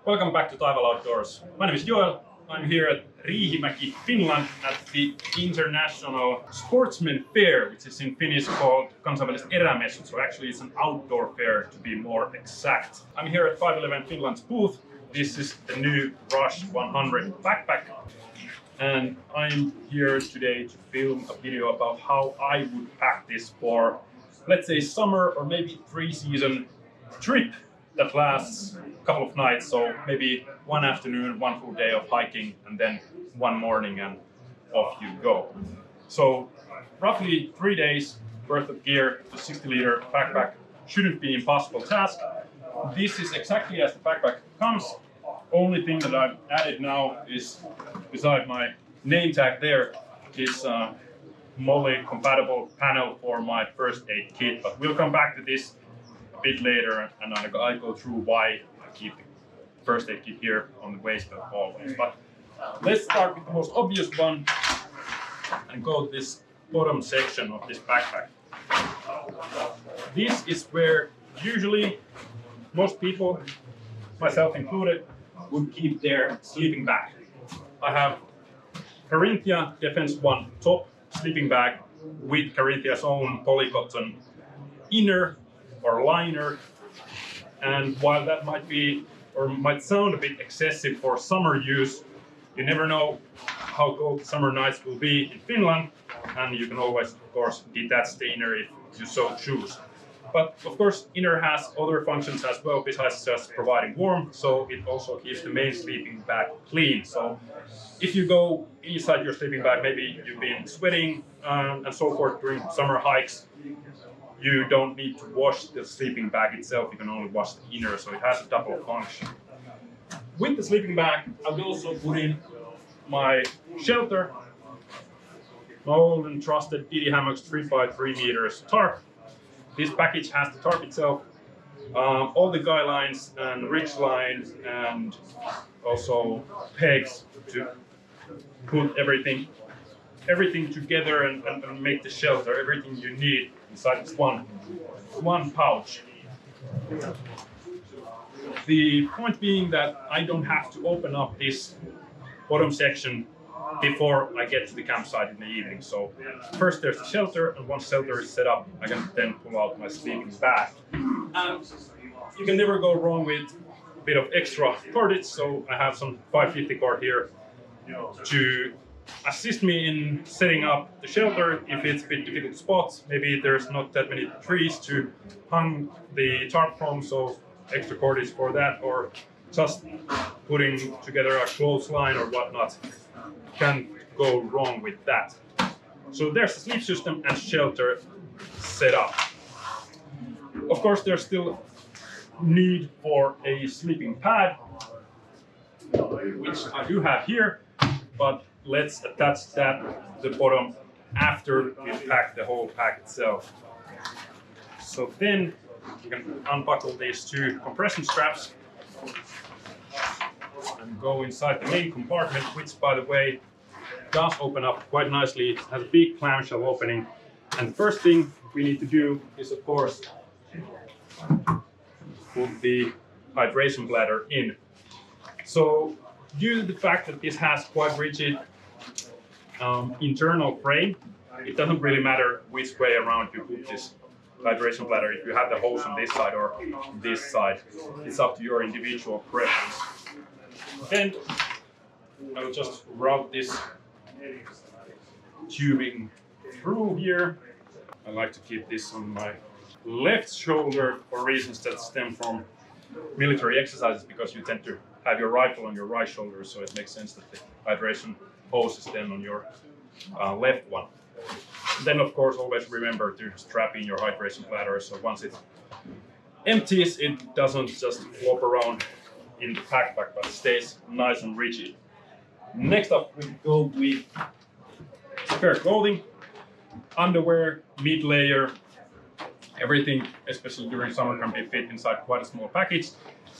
Welcome back to Taival Outdoors. My name is Joel. I'm here at Riihimäki, Finland at the International Sportsman Fair, which is in Finnish called Kansainväliset erämessut. So actually it's an outdoor fair to be more exact. I'm here at 511 Finland's booth. This is the new Rush 100 backpack. And I'm here today to film a video about how I would pack this for, let's say, summer or maybe pre-season trip that lasts a couple of nights. So maybe one afternoon, one full day of hiking, and then one morning and off you go. So roughly 3 days worth of gear, the 60-liter backpack shouldn't be an impossible task. This is exactly as the backpack comes. Only thing that I've added now is, beside my name tag there, is a MOLLE compatible panel for my first aid kit. But we'll come back to this a bit later, and I'll go through why I keep the first aid kit here on the waist belt always. But let's start with the most obvious one and go to this bottom section of this backpack. This is where usually most people, myself included, would keep their sleeping bag. I have Carinthia Defense One top sleeping bag with Carinthia's own polycotton inner or liner. And while that might be or might sound a bit excessive for summer use, you never know how cold summer nights will be in Finland, and you can always, of course, detach the inner if you so choose. But of course, inner has other functions as well besides just providing warmth, so it also keeps the main sleeping bag clean. So if you go inside your sleeping bag, maybe you've been sweating and so forth during summer hikes, you don't need to wash the sleeping bag itself, you can only wash the inner, so it has a double function. With the sleeping bag, I will also put in my shelter, my old and trusted DD Hammocks 3x3 meters tarp. This package has the tarp itself, all the guy lines and ridge lines, and also pegs to put everything together and make the shelter, everything you need inside this one pouch. The point being that I don't have to open up this bottom section before I get to the campsite in the evening. So first there's the shelter, and once shelter is set up, I can then pull out my sleeping bag. And you can never go wrong with a bit of extra cordage, so I have some 550 cord here to assist me in setting up the shelter if it's a bit difficult spots. Maybe there's not that many trees to hang the tarp from, so extra cordage for that, or just putting together a clothesline or whatnot. Can't go wrong with that. So there's the sleep system and shelter set up. Of course, there's still need for a sleeping pad, which I do have here, but let's attach that to the bottom after we pack the whole pack itself. So then you can unbuckle these two compression straps and go inside the main compartment, which, by the way, does open up quite nicely. It has a big clamshell opening. And the first thing we need to do is, of course, put the hydration bladder in. So due to the fact that this has quite rigid internal frame, it doesn't really matter which way around you put this hydration bladder. If you have the hose on this side or this side, it's up to your individual preference. Then I will just route this tubing through here. I like to keep this on my left shoulder for reasons that stem from military exercises, because you tend to have your rifle on your right shoulder, so it makes sense that the hydration hose is then on your left one. Then, of course, always remember to strap in your hydration bladder, so once it empties, it doesn't just flop around in the backpack, but stays nice and rigid. Next up, we go with spare clothing, underwear, mid-layer, everything, especially during summer, can be fit inside quite a small package.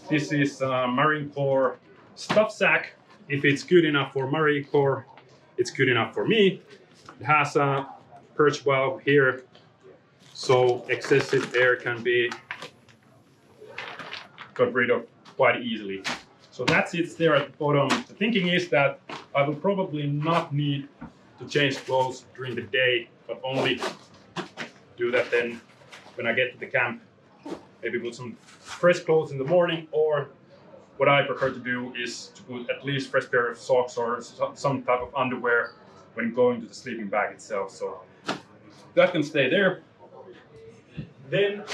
This is Marine Corps stuff sack. If it's good enough for Marine Corps, it's good enough for me. It has a purge valve here, so excessive air can be got rid of quite easily. So that's it there at the bottom. The thinking is that I will probably not need to change clothes during the day, but only do that then when I get to the camp. Maybe put some fresh clothes in the morning, or what I prefer to do is to put at least fresh pair of socks or some type of underwear when going to the sleeping bag itself. So that can stay there. Then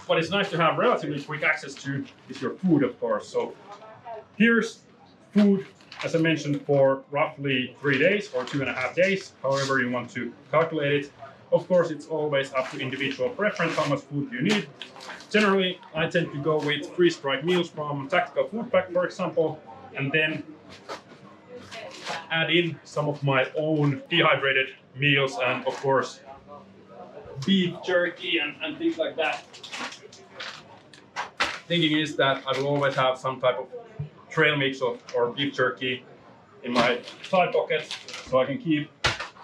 what is nice to have relatively quick access to is your food, of course. So here's food, as I mentioned, for roughly 3 days or 2.5 days, however you want to calculate it. Of course, it's always up to individual preference how much food you need. Generally, I tend to go with freeze-dried meals from Tactical Food Pack, for example, and then add in some of my own dehydrated meals and, of course, beef jerky and things like that. Thinking is that I will always have some type of trail mix or beef jerky in my side pocket, so I can keep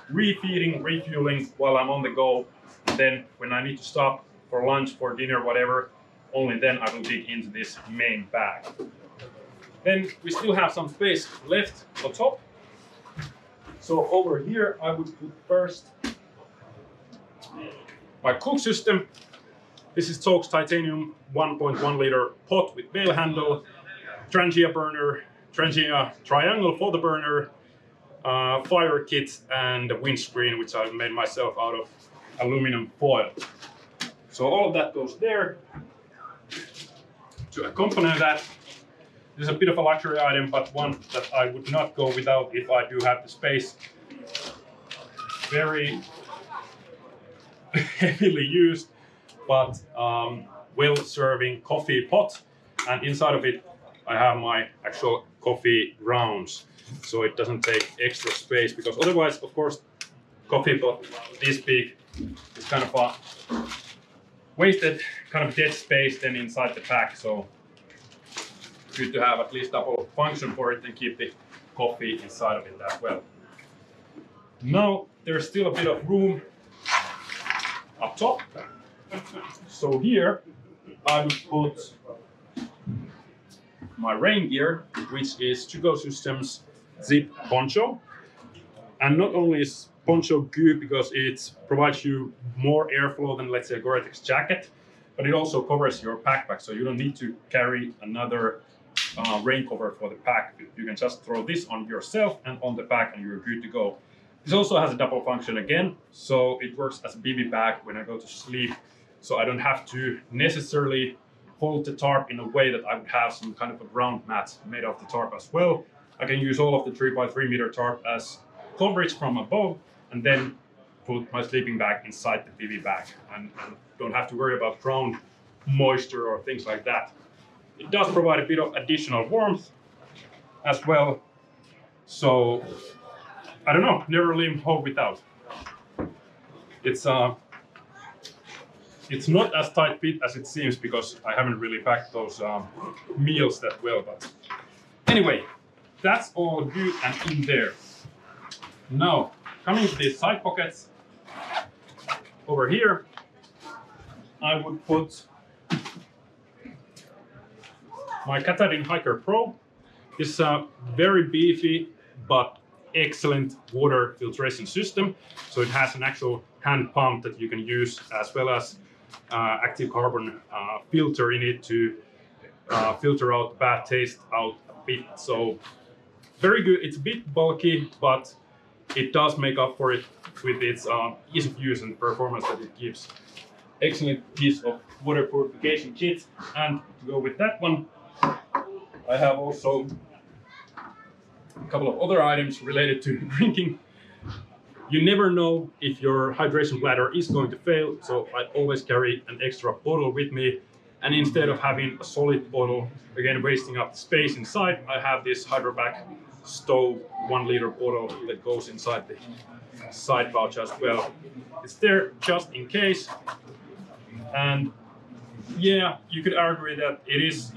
refueling while I'm on the go. And then when I need to stop for lunch, for dinner, whatever, only then I will dig into this main bag. Then we still have some space left on top. So over here I would put first my cook system. This is Toaks Titanium 1.1 liter pot with bail handle, Trangia burner, Trangia triangle for the burner, fire kit, and a windscreen, which I made myself out of aluminum foil. So all of that goes there. To accompany that, this is a bit of a luxury item, but one that I would not go without if I do have the space. Very heavily used, but well-serving coffee pot, and inside of it I have my actual coffee grounds, so it doesn't take extra space, because otherwise, of course, coffee pot this big is kind of a wasted, kind of dead space then inside the pack. So good to have at least double function for it and keep the coffee inside of it as well. Now there's still a bit of room up top, so here I would put my rain gear, which is Chugo Systems Zip Poncho. And not only is poncho good because it provides you more airflow than, let's say, a Gore-Tex jacket, but it also covers your backpack, so you don't need to carry another rain cover for the pack. You can just throw this on yourself and on the pack and you're good to go. This also has a double function again, so it works as a bivy bag when I go to sleep, so I don't have to necessarily hold the tarp in a way that I would have some kind of a ground mat made of the tarp as well. I can use all of the 3x3 meter tarp as coverage from above, and then put my sleeping bag inside the bivy bag, and don't have to worry about ground moisture or things like that. It does provide a bit of additional warmth as well, so I don't know, never leave home without. It's not as tight fit as it seems because I haven't really packed those meals that well, but anyway, that's all good and in there. Now, coming to these side pockets, over here, I would put my Katahdin Hiker Pro. This is a very beefy but excellent water filtration system. So it has an actual hand pump that you can use, as well as active carbon filter in it to filter out bad taste out a bit. So very good. It's a bit bulky, but it does make up for it with its ease of use and performance that it gives. Excellent piece of water purification kit. And to go with that one, I have also a couple of other items related to drinking. You never know if your hydration bladder is going to fail, so I always carry an extra bottle with me. And instead of having a solid bottle, again wasting up the space inside, I have this Hydrovac Stove 1 liter bottle that goes inside the side pouch as well. It's there just in case. And yeah, you could argue that it is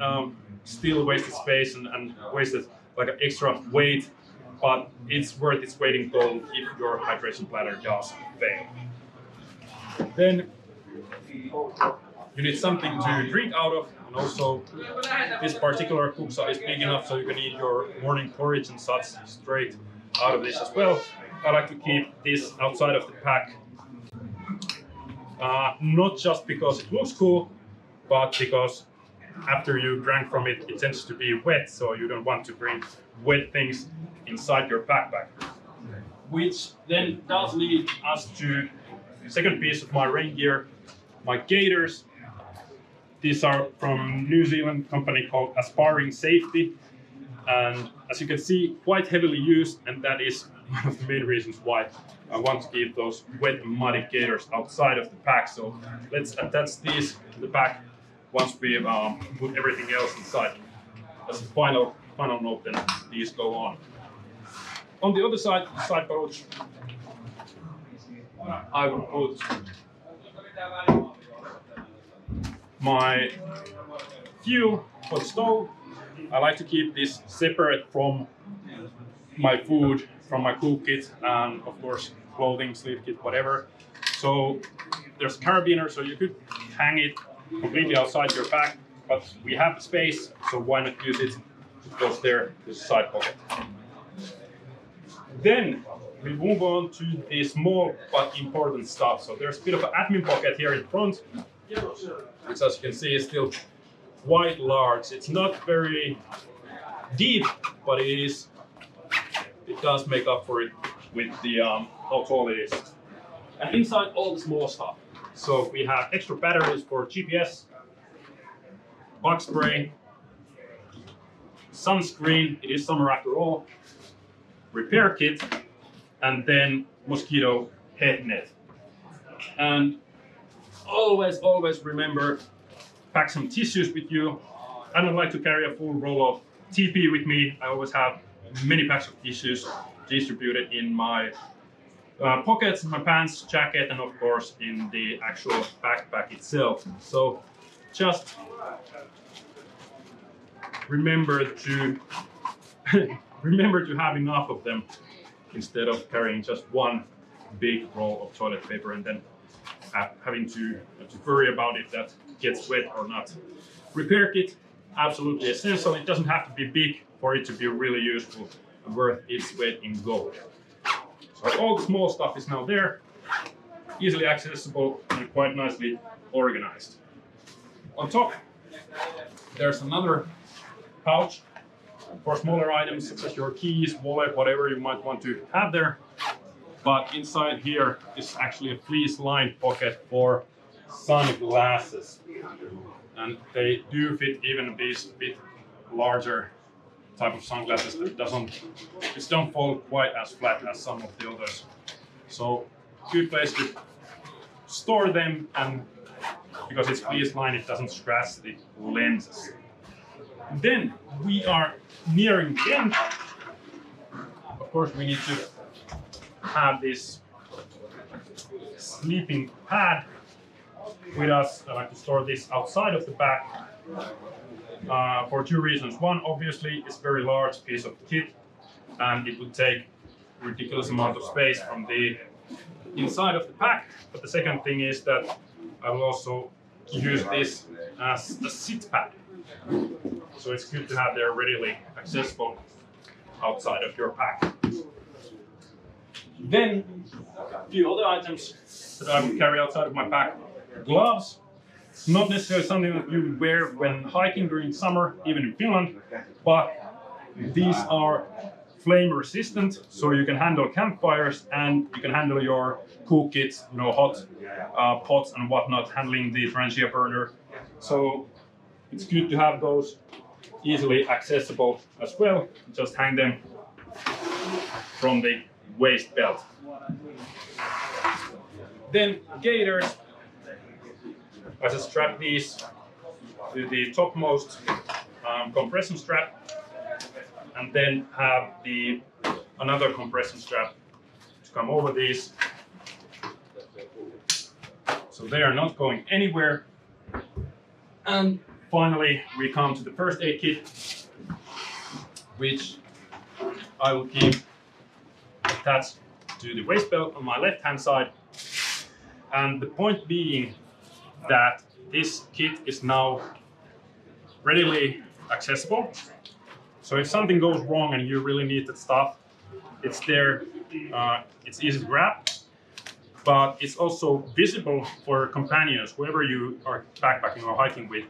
still wasted space and wasted like an extra weight, but it's worth its weight in gold if your hydration bladder does fail. Then you need something to drink out of, and also this particular kuksa is big enough so you can eat your morning porridge and such straight out of this as well. I like to keep this outside of the pack, not just because it looks cool, but because after you drank from it, it tends to be wet, so you don't want to bring wet things inside your backpack. Which then does lead us to the second piece of my rain gear, my gaiters. These are from New Zealand company called Aspiring Safety, and as you can see, quite heavily used, and that is one of the main reasons why I want to keep those wet and muddy gaiters outside of the pack. So let's attach these to the pack once we put everything else inside. As a final note, then these go on. On the other side pouch, I will put my fuel for the stove. I like to keep this separate from my food, from my cook kit, and of course clothing, sleep kit, whatever. So there's a carabiner, so you could hang it completely outside your pack, but we have the space, so why not use it? It goes there, this side pocket. Then we move on to the small but important stuff. So there's a bit of an admin pocket here in front, which as you can see is still quite large. It's not very deep, but it does make up for it with the how tall it is. And inside all the small stuff. So we have extra batteries for GPS, bug spray, sunscreen, it is summer after all, repair kit, and then mosquito head net. And always remember, pack some tissues with you. I don't like to carry a full roll of TP with me. I always have many packs of tissues distributed in my pockets, my pants, jacket, and of course in the actual backpack itself. So just remember to remember to have enough of them instead of carrying just one big roll of toilet paper and then having to worry about if that gets wet or not. Repair kit, absolutely essential. It doesn't have to be big for it to be really useful and worth its weight in gold. So all the small stuff is now there, easily accessible and quite nicely organized. On top, there's another pouch for smaller items such as your keys, wallet, whatever you might want to have there. But inside here is actually a fleece-lined pocket for sunglasses. And they do fit even these bit larger type of sunglasses that don't fall quite as flat as some of the others. So good place to store them, and because it's fleece-lined, it doesn't scratch the lenses. Then we are nearing the end. Of course, we need to have this sleeping pad with us. I like to store this outside of the bag for two reasons. One, obviously, it's a very large piece of kit and it would take a ridiculous amount of space from the inside of the pack. But the second thing is that I will also use this as a sit pad. So it's good to have there readily accessible outside of your pack. Then a few other items that I would carry outside of my pack. Gloves, not necessarily something that you would wear when hiking during summer, even in Finland, but these are flame resistant, so you can handle campfires and you can handle your cook kits, hot pots and whatnot, handling the Trangia burner. So it's good to have those easily accessible as well. Just hang them from the waist belt. Then gaiters, I just strap these to the topmost compression strap, and then have another compression strap to come over these, so they are not going anywhere. And finally, we come to the first aid kit, which I will keep attached to the waist belt on my left hand side. And the point being that this kit is now readily accessible. So if something goes wrong and you really need that stuff, it's there. It's easy to grab, but it's also visible for companions, whoever you are backpacking or hiking with.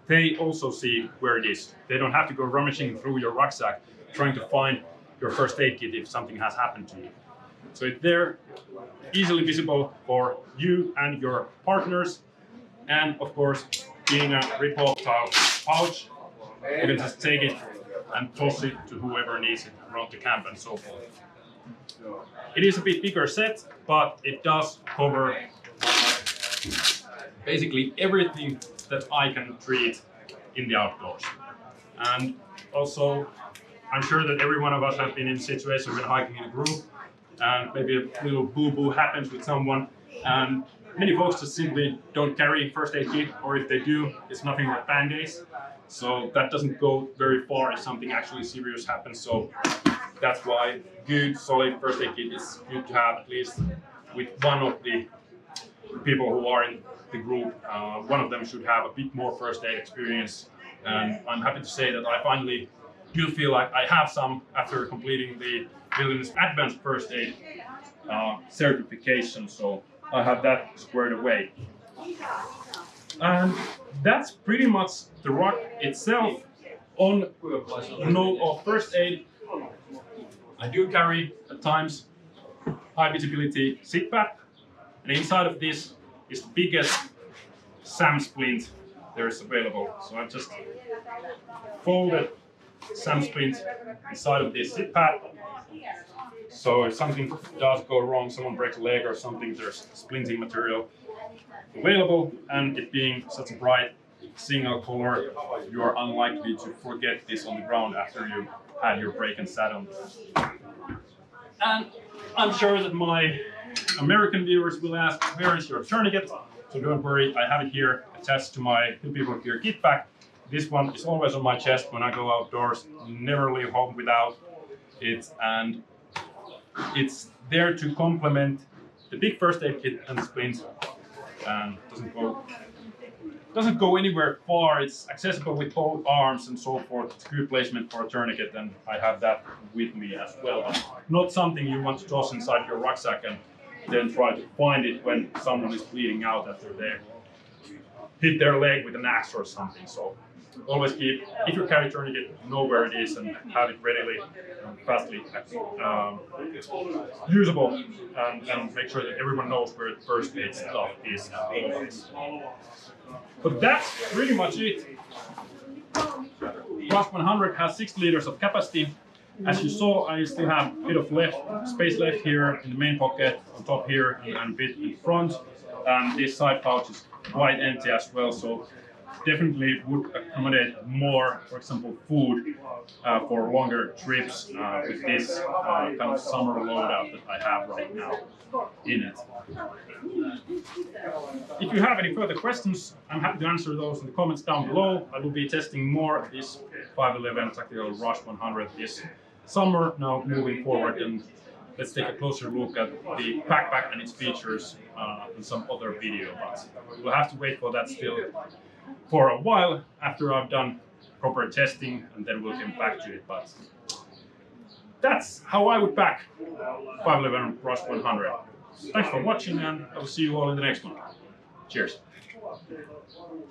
They also see where it is. They don't have to go rummaging through your rucksack trying to find your first aid kit if something has happened to you. So it's there, easily visible for you and your partners. And of course, being a rip-off pouch, you can just take it and toss it to whoever needs it around the camp and so forth. It is a bit bigger set, but it does cover basically everything that I can treat in the outdoors. And also, I'm sure that every one of us have been in a situation when hiking in a group and maybe a little boo-boo happens with someone, and many folks just simply don't carry first aid kit, or if they do, it's nothing but band-aids. So that doesn't go very far if something actually serious happens. So that's why good, solid first aid kit is good to have, at least with one of the people who are in the group. One of them should have a bit more first aid experience. And I'm happy to say that I finally do feel like I have some after completing the Wilderness Advanced First Aid certification. So I have that squared away. And that's pretty much the ruck itself. On note of first aid, I do carry at times high visibility sit pack, and inside of this is the biggest SAM splint there is available. So I've just folded SAM splint inside of this sit pad. So if something does go wrong, someone breaks a leg or something, there's splinting material available, and it being such a bright single color, you are unlikely to forget this on the ground after you had your break and sat on it. And I'm sure that my American viewers will ask, where is your tourniquet? So don't worry, I have it here attached to my Hill People Gear kit pack. This one is always on my chest when I go outdoors, never leave home without it, and it's there to complement the big first aid kit and the splint, and doesn't go anywhere far. It's accessible with both arms and so forth. It's good placement for a tourniquet, and I have that with me as well. But not something you want to toss inside your rucksack and then try to find it when someone is bleeding out after they hit their leg with an axe or something. So always keep, if you carry tourniquet, know where it is and have it readily and fastly usable, and make sure that everyone knows where the first aid stuff is always. But that's pretty much it. Rush 100 has 6 liters of capacity. As you saw, I still have a bit of space left here in the main pocket, on top here, and a bit in front. And this side pouch is quite empty as well, so definitely would accommodate more, for example, food for longer trips with this kind of summer loadout that I have right now in it. If you have any further questions, I'm happy to answer those in the comments down below. I will be testing more of this 511 Tactical Rush 100 this summer now moving forward, and let's take a closer look at the backpack and its features in some other video. But we'll have to wait for that still for a while after I've done proper testing, and then we'll get back to it. But that's how I would pack 511 Rush 100. Thanks for watching, and I will see you all in the next one. Cheers.